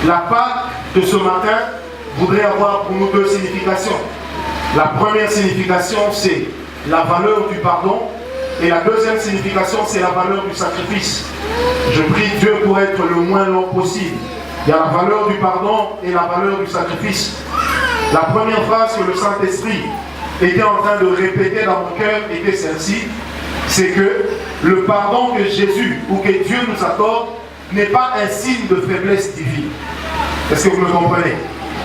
La Pâque de ce matin voudrait avoir pour nous deux significations. La première signification, c'est la valeur du pardon. Et la deuxième signification, c'est la valeur du sacrifice. Je prie Dieu pour être le moins long possible. Il y a la valeur du pardon et la valeur du sacrifice. La première phrase que le Saint-Esprit était en train de répéter dans mon cœur était celle-ci. C'est que le pardon que Jésus ou que Dieu nous accorde n'est pas un signe de faiblesse divine. Est-ce que vous me comprenez?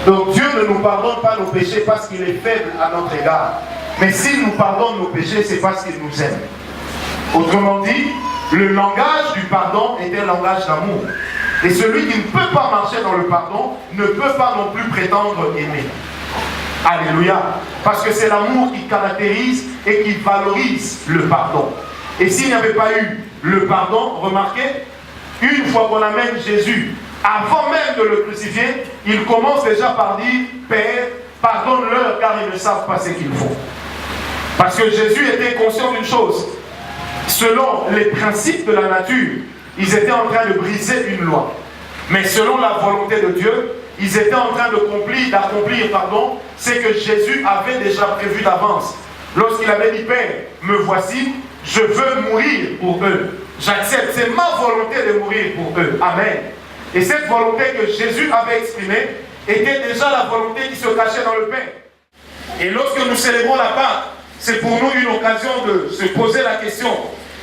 Donc Dieu ne nous pardonne pas nos péchés parce qu'il est faible à notre égard. Mais s'il nous pardonne nos péchés, c'est parce qu'il nous aime. Autrement dit, le langage du pardon est un langage d'amour. Et celui qui ne peut pas marcher dans le pardon ne peut pas non plus prétendre aimer. Alléluia. Parce que c'est l'amour qui caractérise et qui valorise le pardon. Et s'il n'y avait pas eu le pardon, remarquez, une fois qu'on amène Jésus, avant même de le crucifier, il commence déjà par dire, Père, pardonne-leur car ils ne savent pas ce qu'ils font. Parce que Jésus était conscient d'une chose. Selon les principes de la nature, ils étaient en train de briser une loi. Mais selon la volonté de Dieu, ils étaient en train d'accomplir ce que Jésus avait déjà prévu d'avance. Lorsqu'il avait dit, Père, me voici, je veux mourir pour eux. J'accepte, c'est ma volonté de mourir pour eux. Amen. Et cette volonté que Jésus avait exprimée était déjà la volonté qui se cachait dans le Père. Et lorsque nous célébrons la Pâque, c'est pour nous une occasion de se poser la question,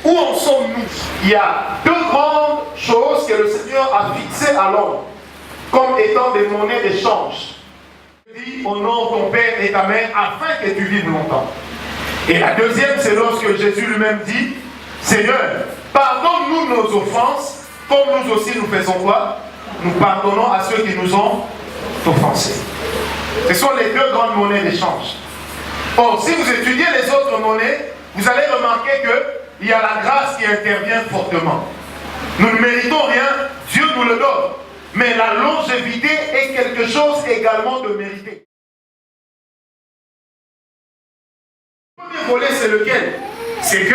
où en sommes-nous? Il y a deux grandes choses que le Seigneur a fixées à l'homme comme étant des monnaies d'échange. Il dit, honore ton Père et ta Mère afin que tu vives longtemps. Et la deuxième, c'est lorsque Jésus lui-même dit, Seigneur, pardonne-nous nos offenses, comme nous aussi nous faisons quoi? Nous pardonnons à ceux qui nous ont offensés. Ce sont les deux grandes monnaies d'échange. Or, si vous étudiez les autres monnaies, vous allez remarquer qu'il y a la grâce qui intervient fortement. Nous ne méritons rien, Dieu nous le donne. Mais la longévité est quelque chose également de mérité. Le premier volet, c'est lequel? C'est que,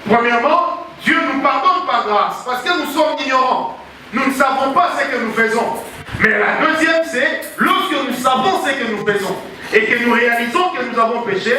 premièrement, Dieu nous pardonne par grâce, parce que nous sommes ignorants. Nous ne savons pas ce que nous faisons. Mais la deuxième, c'est lorsque nous savons ce que nous faisons et que nous réalisons que nous avons péché,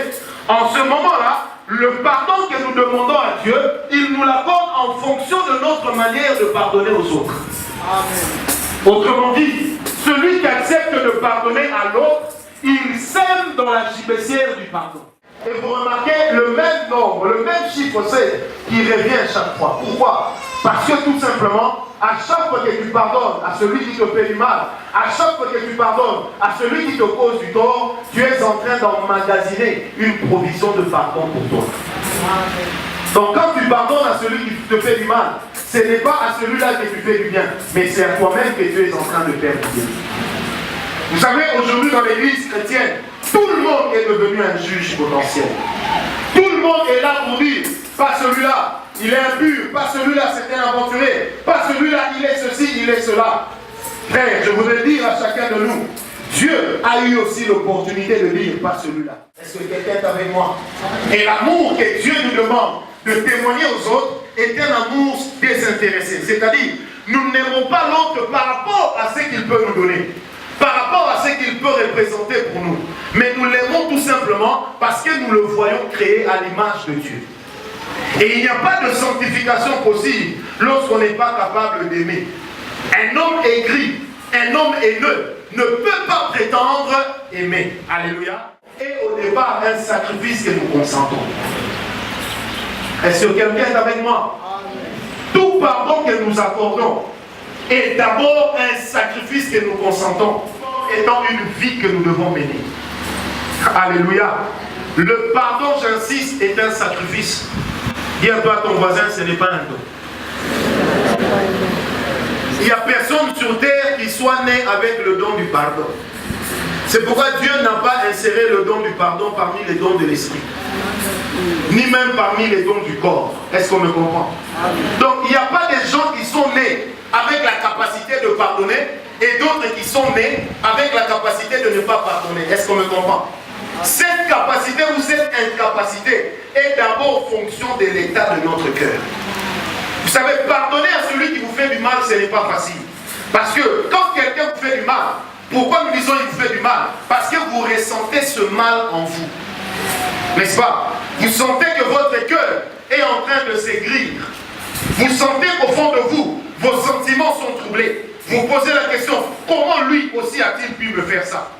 en ce moment-là, le pardon que nous demandons à Dieu, il nous l'accorde en fonction de notre manière de pardonner aux autres. Amen. Autrement dit, celui qui accepte de pardonner à l'autre, il sème dans la gibecière du pardon. Et vous remarquez le même nombre, le même chiffre, c'est qui revient chaque fois. Pourquoi? Parce que tout simplement, à chaque fois que tu pardonnes à celui qui te fait du mal, à chaque fois que tu pardonnes à celui qui te cause du tort, tu es en train d'emmagasiner une provision de pardon pour toi. Donc quand tu pardonnes à celui qui te fait du mal, ce n'est pas à celui-là que tu fais du bien, mais c'est à toi-même que tu es en train de faire du bien. Vous savez, aujourd'hui dans l'église chrétienne, tout le monde est devenu un juge potentiel. Tout le monde est là pour dire, pas celui-là, il est impur, pas celui-là, c'est un aventurier, pas celui-là, il est ceci, il est cela. Frère, je voudrais dire à chacun de nous, Dieu a eu aussi l'opportunité de dire, pas celui-là. Est-ce que quelqu'un est avec moi? Et l'amour que Dieu nous demande de témoigner aux autres est un amour désintéressé. C'est-à-dire, nous n'aimons pas l'autre par rapport à ce qu'il peut nous donner, par rapport à ce qu'il peut représenter pour nous. Mais nous l'aimons tout simplement parce que nous le voyons créé à l'image de Dieu. Et il n'y a pas de sanctification possible lorsqu'on n'est pas capable d'aimer. Un homme aigri, un homme haineux ne peut pas prétendre aimer. Alléluia. Et au départ, un sacrifice que nous consentons. Est-ce que quelqu'un est avec moi? Tout pardon que nous accordons est d'abord un sacrifice que nous consentons, étant une vie que nous devons mener. Alléluia. Le pardon, j'insiste, est un sacrifice. Dis à toi, ton voisin, ce n'est pas un don. Il n'y a personne sur terre qui soit né avec le don du pardon. C'est pourquoi Dieu n'a pas inséré le don du pardon parmi les dons de l'esprit, ni même parmi les dons du corps. Est-ce qu'on me comprend? Donc il n'y a pas des gens qui sont nés avec la capacité de pardonner et d'autres qui sont nés avec la capacité de ne pas pardonner. Est-ce qu'on me comprend? Cette capacité ou cette incapacité est d'abord fonction de l'état de notre cœur. Vous savez, pardonner à celui qui vous fait du mal, ce n'est pas facile. Parce que quand quelqu'un vous fait du mal. Pourquoi nous disons il vous fait du mal? Parce que vous ressentez ce mal en vous. N'est-ce pas? Vous sentez que votre cœur est en train de s'aigrir. Vous sentez qu'au fond de vous, vos sentiments sont troublés. Vous posez la question, comment lui aussi a-t-il pu me faire ça?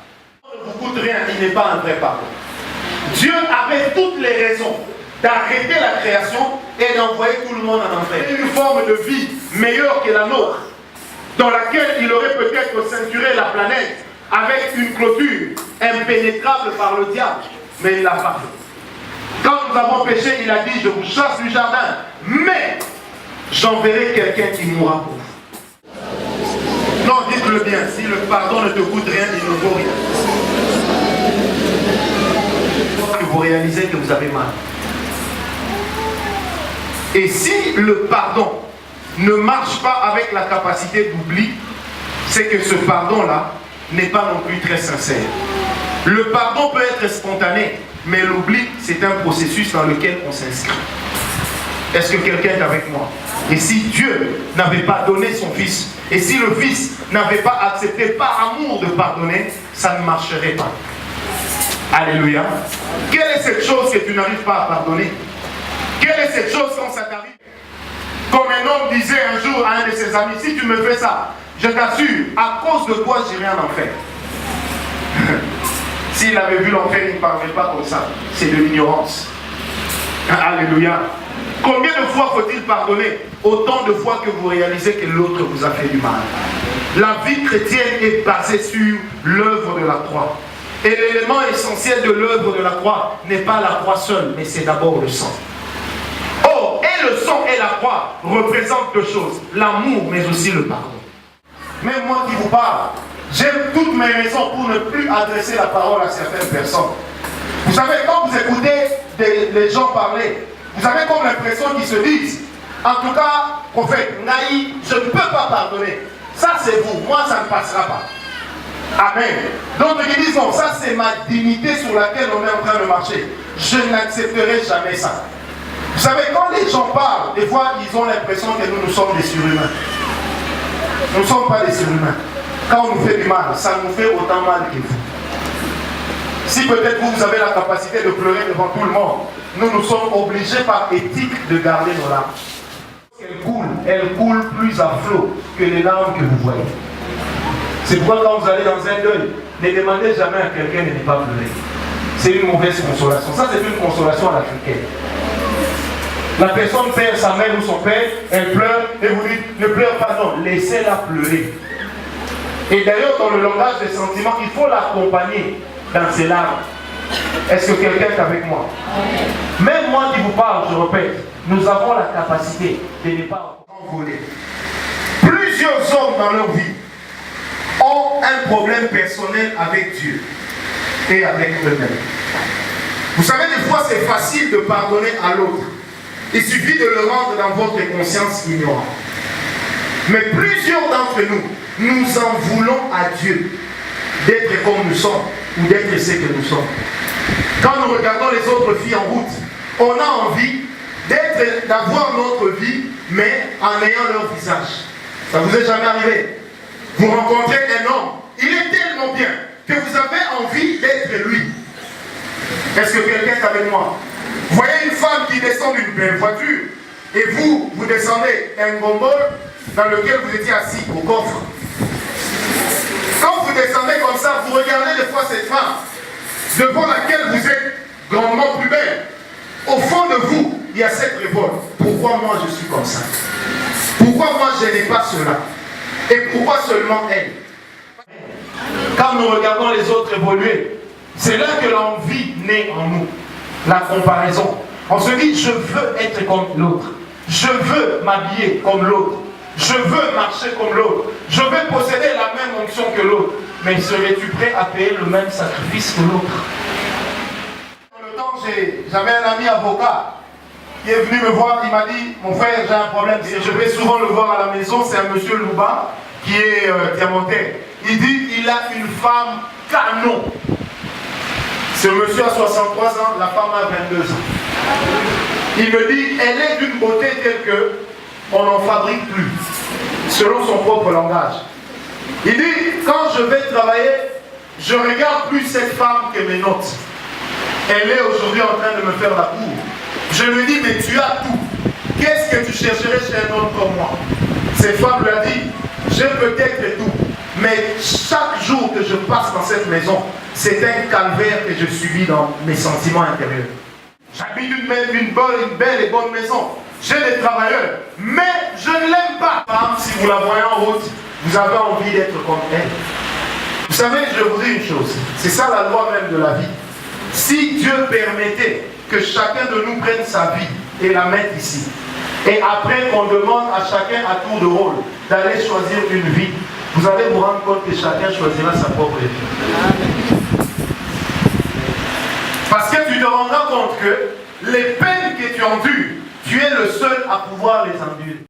Ne vous coûte rien, il n'est pas un vrai pardon. Dieu avait toutes les raisons d'arrêter la création et d'envoyer tout le monde en enfer. Une forme de vie meilleure que la nôtre, dans laquelle il aurait peut-être ceinturé la planète avec une clôture impénétrable par le diable. Mais il ne l'a pas fait. Quand nous avons péché, il a dit, je vous chasse du jardin, mais j'enverrai quelqu'un qui mourra pour vous. Non, dites-le bien, si le pardon ne te coûte rien, il ne vaut rien. Vous réalisez que vous avez mal. Et si le pardon ne marche pas avec la capacité d'oubli, c'est que ce pardon-là n'est pas non plus très sincère. Le pardon peut être spontané, mais l'oubli, c'est un processus dans lequel on s'inscrit. Est-ce que quelqu'un est avec moi? Et si Dieu n'avait pas donné son Fils, et si le Fils n'avait pas accepté par amour de pardonner, ça ne marcherait pas. Alléluia. Quelle est cette chose que tu n'arrives pas à pardonner? Quelle est cette chose quand ça t'arrive? Comme un homme disait un jour à un de ses amis, si tu me fais ça, je t'assure, à cause de toi, j'irai en enfer. S'il avait vu l'enfer, il ne parlerait pas comme ça. C'est de l'ignorance. Alléluia. Combien de fois faut-il pardonner? Autant de fois que vous réalisez que l'autre vous a fait du mal. La vie chrétienne est basée sur l'œuvre de la croix. Et l'élément essentiel de l'œuvre de la croix n'est pas la croix seule, mais c'est d'abord le sang. Oh, et le sang et la croix représentent deux choses, l'amour mais aussi le pardon. Même moi qui vous parle, j'ai toutes mes raisons pour ne plus adresser la parole à certaines personnes. Vous savez, quand vous écoutez les gens parler, vous avez comme l'impression qu'ils se disent, en tout cas, prophète, Naï, je ne peux pas pardonner. Ça c'est vous, moi ça ne passera pas. Amen. Donc ils disent, non, ça c'est ma dignité sur laquelle on est en train de marcher. Je n'accepterai jamais ça. Vous savez, quand les gens parlent, des fois ils ont l'impression que nous sommes des surhumains. Nous ne sommes pas des surhumains. Quand on nous fait du mal, ça nous fait autant mal que vous. Si peut-être vous avez la capacité de pleurer devant tout le monde, nous sommes obligés par éthique de garder nos larmes. Elle coule plus à flot que les larmes que vous voyez. C'est pourquoi quand vous allez dans un deuil, ne demandez jamais à quelqu'un de ne pas pleurer. C'est une mauvaise consolation. Ça c'est une consolation à l'africaine. La personne perd sa mère ou son père, elle pleure et vous dites, ne pleure pas, non, laissez-la pleurer. Et d'ailleurs dans le langage des sentiments, il faut l'accompagner dans ses larmes. Est-ce que quelqu'un est avec moi? Même moi qui vous parle, je répète, nous avons la capacité de ne pas envoler. Plusieurs hommes dans leur vie ont un problème personnel avec Dieu et avec eux-mêmes. Vous savez, des fois c'est facile de pardonner à l'autre. Il suffit de le rendre dans votre conscience ignorante. Mais plusieurs d'entre nous, nous en voulons à Dieu d'être comme nous sommes ou d'être ce que nous sommes. Quand nous regardons les autres filles en route, on a envie d'avoir notre vie, mais en ayant leur visage. Ça vous est jamais arrivé? Vous rencontrez un homme, il est tellement bien que vous avez envie d'être lui. Est-ce que quelqu'un est avec moi? Vous voyez une femme qui descend d'une belle voiture et vous descendez un gondole dans lequel vous étiez assis au coffre. Quand vous descendez comme ça, vous regardez des fois cette femme devant laquelle vous êtes grandement plus belle. Au fond de vous, il y a cette révolte. Pourquoi moi je suis comme ça? Pourquoi moi je n'ai pas cela? Et pourquoi seulement elle? Quand nous regardons les autres évoluer, c'est là que l'envie naît en nous. La comparaison. On se dit, je veux être comme l'autre. Je veux m'habiller comme l'autre. Je veux marcher comme l'autre. Je veux posséder la même onction que l'autre. Mais serais-tu prêt à payer le même sacrifice que l'autre? Dans le temps, j'avais un ami avocat qui est venu me voir. Il m'a dit, mon frère, j'ai un problème. Je vais souvent le voir à la maison. C'est un monsieur Louba qui est diamantaire. Il dit, il a une femme canon. Ce monsieur a 63 ans, la femme a 22 ans. Il me dit, elle est d'une beauté telle que on n'en fabrique plus, selon son propre langage. Il dit, quand je vais travailler, je regarde plus cette femme que mes notes. Elle est aujourd'hui en train de me faire la cour. Je lui dis, mais tu as tout. Qu'est-ce que tu chercherais chez un homme comme moi? Cette femme lui a dit, j'ai peut-être tout. Mais chaque jour que je passe dans cette maison, c'est un calvaire que je subis dans mes sentiments intérieurs. J'habite une belle et bonne maison. J'ai des travailleurs, mais je ne l'aime pas. Si vous la voyez en route, vous avez envie d'être comme elle. Vous savez, je vous dis une chose, c'est ça la loi même de la vie. Si Dieu permettait que chacun de nous prenne sa vie et la mette ici, et après qu'on demande à chacun à tour de rôle d'aller choisir une vie, vous allez vous rendre compte que chacun choisira sa propre vie. Parce que tu te rendras compte que les peines que tu endures, tu es le seul à pouvoir les endurer.